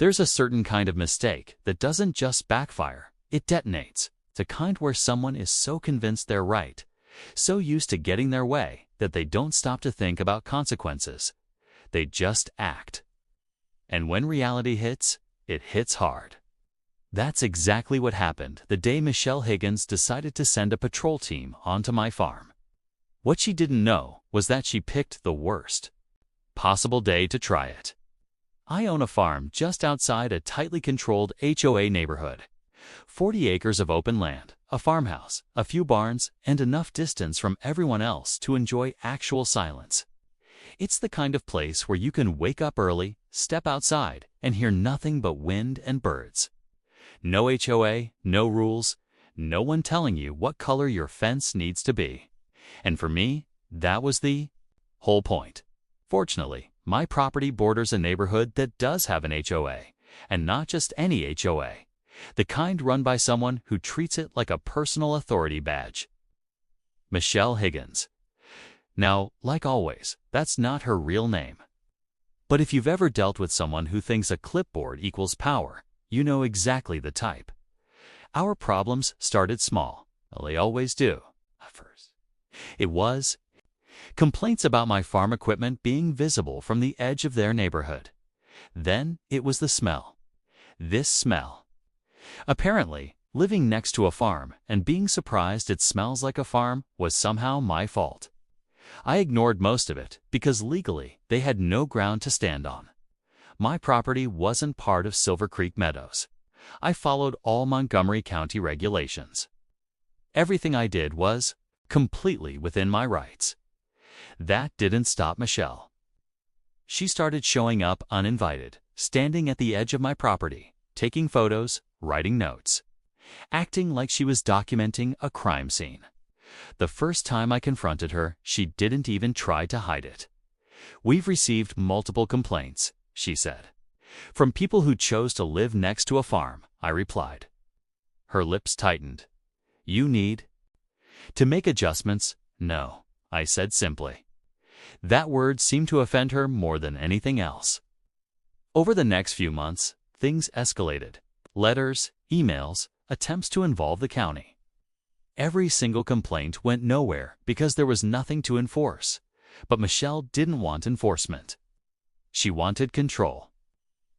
There's a certain kind of mistake that doesn't just backfire, it detonates. It's a kind where someone is so convinced they're right, so used to getting their way, that they don't stop to think about consequences. They just act. And when reality hits, it hits hard. That's exactly what happened the day Michelle Higgins decided to send a patrol team onto my farm. What she didn't know was that she picked the worst possible day to try it. I own a farm just outside a tightly controlled HOA neighborhood. 40 acres of open land, a farmhouse, a few barns, and enough distance from everyone else to enjoy actual silence. It's the kind of place where you can wake up early, step outside, and hear nothing but wind and birds. No HOA, no rules, no one telling you what color your fence needs to be. And for me, that was the whole point. Fortunately, my property borders a neighborhood that does have an HOA, and not just any HOA, the kind run by someone who treats it like a personal authority badge. Michelle Higgins. Now, like always, that's not her real name. But if you've ever dealt with someone who thinks a clipboard equals power, you know exactly the type. Our problems started small. Well, they always do. First, it was complaints about my farm equipment being visible from the edge of their neighborhood. Then it was the smell. This smell. Apparently, living next to a farm and being surprised it smells like a farm was somehow my fault. I ignored most of it because legally they had no ground to stand on. My property wasn't part of Silver Creek Meadows. I followed all Montgomery County regulations. Everything I did was completely within my rights. That didn't stop Michelle. She started showing up uninvited, standing at the edge of my property, taking photos, writing notes, acting like she was documenting a crime scene. The first time I confronted her, she didn't even try to hide it. "We've received multiple complaints," she said. "From people who chose to live next to a farm," I replied. Her lips tightened. "You need to make adjustments?" "No," I said simply. That word seemed to offend her more than anything else. Over the next few months, things escalated. Letters, emails, attempts to involve the county. Every single complaint went nowhere because there was nothing to enforce. But Michelle didn't want enforcement. She wanted control.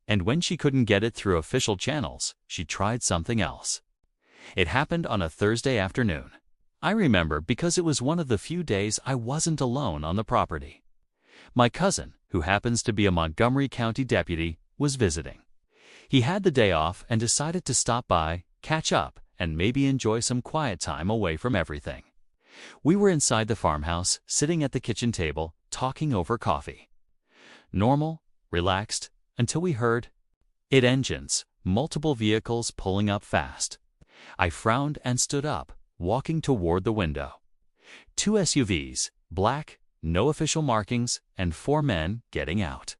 And when she couldn't get it through official channels, she tried something else. It happened on a Thursday afternoon. I remember because it was one of the few days I wasn't alone on the property. My cousin, who happens to be a Montgomery County deputy, was visiting. He had the day off and decided to stop by, catch up, and maybe enjoy some quiet time away from everything. We were inside the farmhouse, sitting at the kitchen table, talking over coffee. Normal, relaxed, until we heard engines, multiple vehicles pulling up fast. I frowned and stood up, walking toward the window. 2 SUVs, black, no official markings, and 4 men getting out.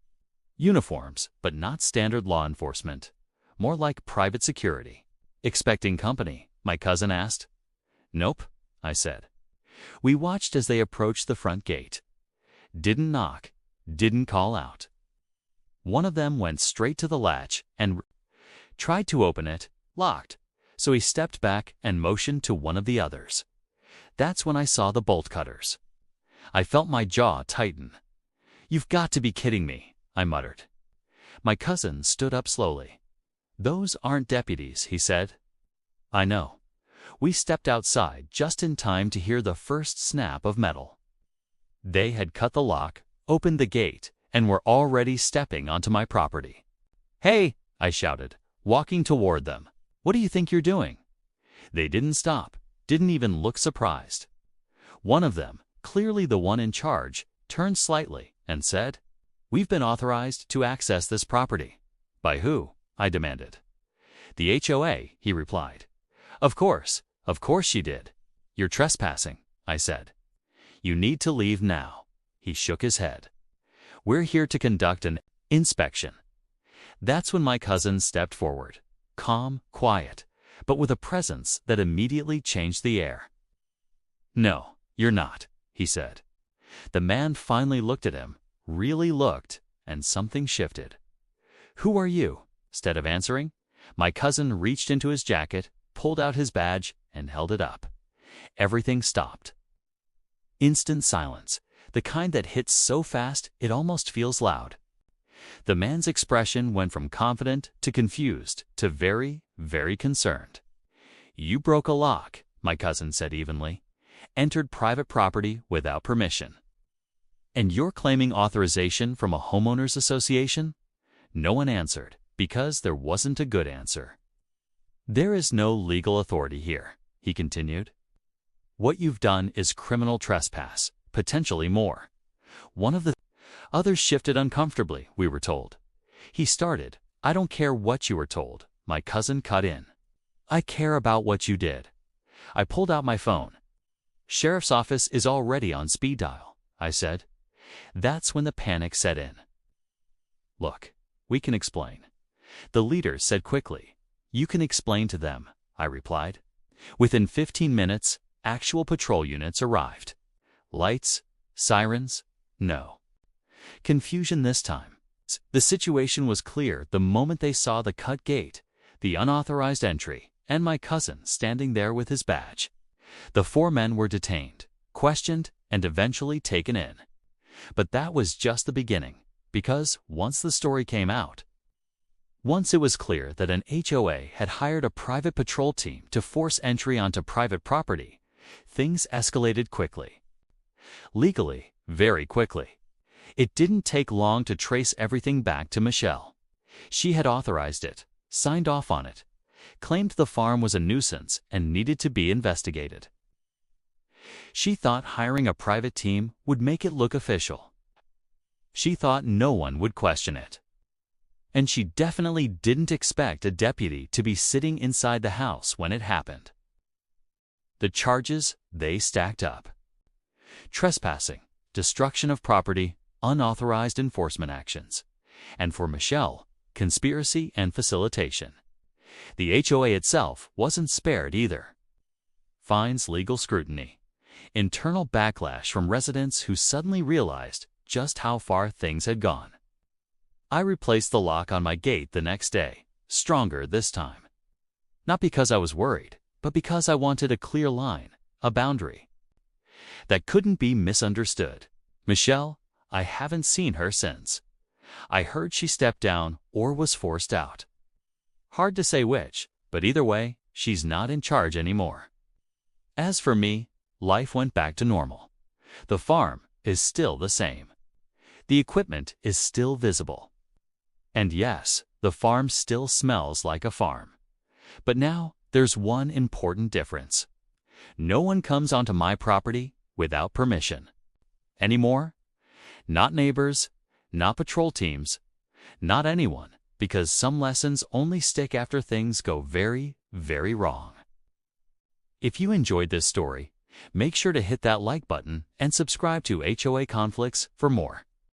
Uniforms, but not standard law enforcement. More like private security. "Expecting company?" my cousin asked. "Nope," I said. We watched as they approached the front gate. Didn't knock, didn't call out. One of them went straight to the latch and tried to open it, locked, so he stepped back and motioned to one of the others. That's when I saw the bolt cutters. I felt my jaw tighten. "You've got to be kidding me," I muttered. My cousin stood up slowly. "Those aren't deputies," he said. "I know." We stepped outside just in time to hear the first snap of metal. They had cut the lock, opened the gate, and were already stepping onto my property. "Hey!" I shouted, walking toward them. "What do you think you're doing?" They didn't stop, didn't even look surprised. One of them, clearly the one in charge, turned slightly and said, "We've been authorized to access this property." "By who?" I demanded. "The HOA," he replied. Of course she did. "You're trespassing," I said. "You need to leave now." He shook his head. "We're here to conduct an inspection." That's when my cousin stepped forward, calm, quiet, but with a presence that immediately changed the air. "No, you're not," he said. The man finally looked at him, really looked, and something shifted. "Who are you?" Instead of answering, my cousin reached into his jacket, pulled out his badge, and held it up. Everything stopped. Instant silence, the kind that hits so fast it almost feels loud. The man's expression went from confident to confused to very, very concerned. "You broke a lock," my cousin said evenly. "Entered private property without permission. And you're claiming authorization from a homeowners association?" No one answered, because there wasn't a good answer. "There is no legal authority here," he continued. "What you've done is criminal trespass, potentially more." One of the others shifted uncomfortably, we were told. He started. "I don't care what you were told," my cousin cut in. "I care about what you did." I pulled out my phone. "Sheriff's office is already on speed dial," I said. That's when the panic set in. "Look, we can explain," the leader said quickly. "You can explain to them," I replied. Within 15 minutes, actual patrol units arrived. Lights, sirens, no confusion this time. The situation was clear the moment they saw the cut gate, the unauthorized entry, and my cousin standing there with his badge. The 4 men were detained, questioned, and eventually taken in. But that was just the beginning, because once the story came out, once it was clear that an HOA had hired a private patrol team to force entry onto private property, things escalated quickly. Legally, very quickly. It didn't take long to trace everything back to Michelle. She had authorized it, signed off on it, claimed the farm was a nuisance and needed to be investigated. She thought hiring a private team would make it look official. She thought no one would question it. And she definitely didn't expect a deputy to be sitting inside the house when it happened. The charges, they stacked up. Trespassing, destruction of property, unauthorized enforcement actions. And for Michelle, conspiracy and facilitation. The HOA itself wasn't spared either. Fines, legal scrutiny. Internal backlash from residents who suddenly realized just how far things had gone. I replaced the lock on my gate the next day, stronger this time. Not because I was worried, but because I wanted a clear line, a boundary that couldn't be misunderstood. Michelle, I haven't seen her since. I heard she stepped down or was forced out. Hard to say which, but either way, she's not in charge anymore. As for me, life went back to normal. The farm is still the same. The equipment is still visible. And yes, the farm still smells like a farm. But now, there's one important difference. No one comes onto my property without permission. Anymore? Not neighbors, not patrol teams, not anyone, because some lessons only stick after things go very, very wrong. If you enjoyed this story, make sure to hit that like button and subscribe to HOA Conflicts for more.